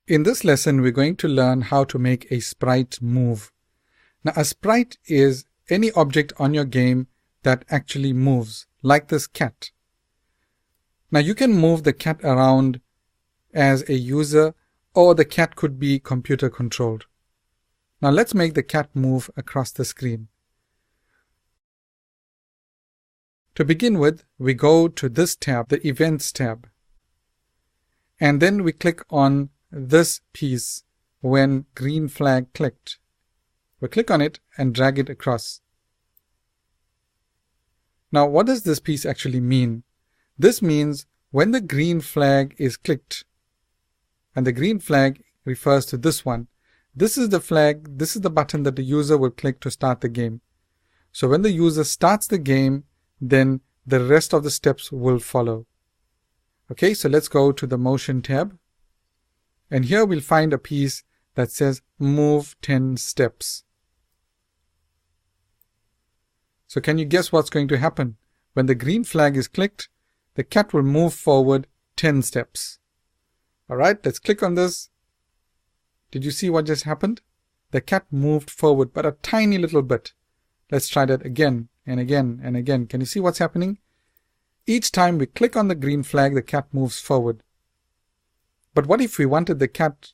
In this lesson, we're going to learn how to make a sprite move. Now, a sprite is any object on your game that actually moves, like this cat. Now, you can move the cat around as a user, or the cat could be computer controlled. Now, let's make the cat move across the screen. To begin with, we go to this tab, the Events tab, and then we click on this piece when green flag clicked. We click on it and drag it across. Now, what does this piece actually mean? This means when the green flag is clicked, and the green flag refers to this one. This is the flag, this is the button that the user will click to start the game. So when the user starts the game, then the rest of the steps will follow. Okay, so let's go to the Motion tab. And here we'll find a piece that says Move 10 steps. So can you guess what's going to happen? When the green flag is clicked, the cat will move forward 10 steps. Alright, let's click on this. Did you see what just happened? The cat moved forward, but a tiny little bit. Let's try that again and again and again. Can you see what's happening? Each time we click on the green flag, the cat moves forward. But what if we wanted the cat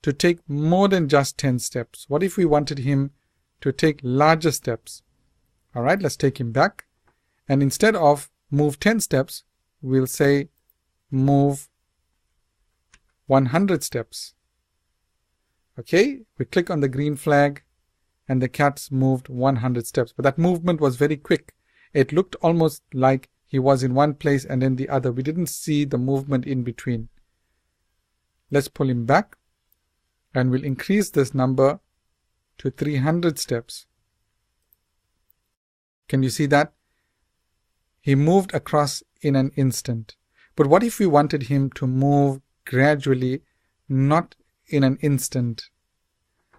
to take more than just 10 steps? What if we wanted him to take larger steps? Alright, let's take him back. And instead of move 10 steps, we'll say move 100 steps. Okay, we click on the green flag and the cat's moved 100 steps. But that movement was very quick. It looked almost like he was in one place and then the other. We didn't see the movement in between. Let's pull him back and we'll increase this number to 300 steps. Can you see that? He moved across in an instant. But what if we wanted him to move gradually, not in an instant?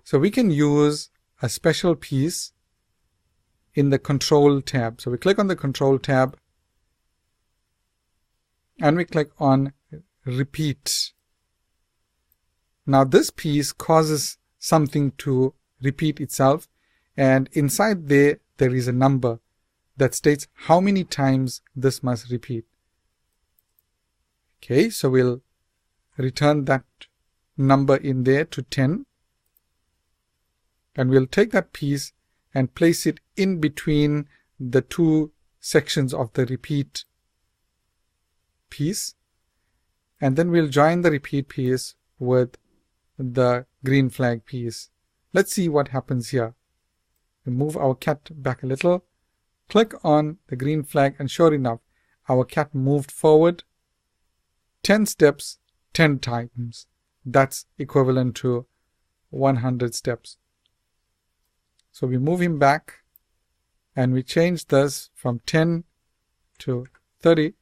So we can use a special piece in the Control tab. So we click on the Control tab and we click on Repeat. Now this piece causes something to repeat itself, and inside there is a number that states how many times this must repeat. Okay, so we'll return that number in there to 10, and we'll take that piece and place it in between the two sections of the repeat piece, and then we'll join the repeat piece with the green flag piece. Let's see what happens here. We move our cat back a little, click on the green flag, and sure enough, our cat moved forward 10 steps 10 times. That's equivalent to 100 steps. So we move him back and we change this from 10 to 30,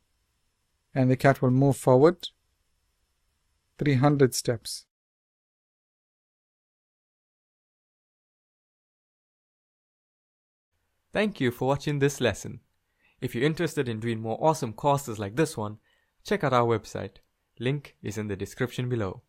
and the cat will move forward 300 steps. Thank you for watching this lesson. If you're interested in doing more awesome courses like this one, check out our website. Link is in the description below.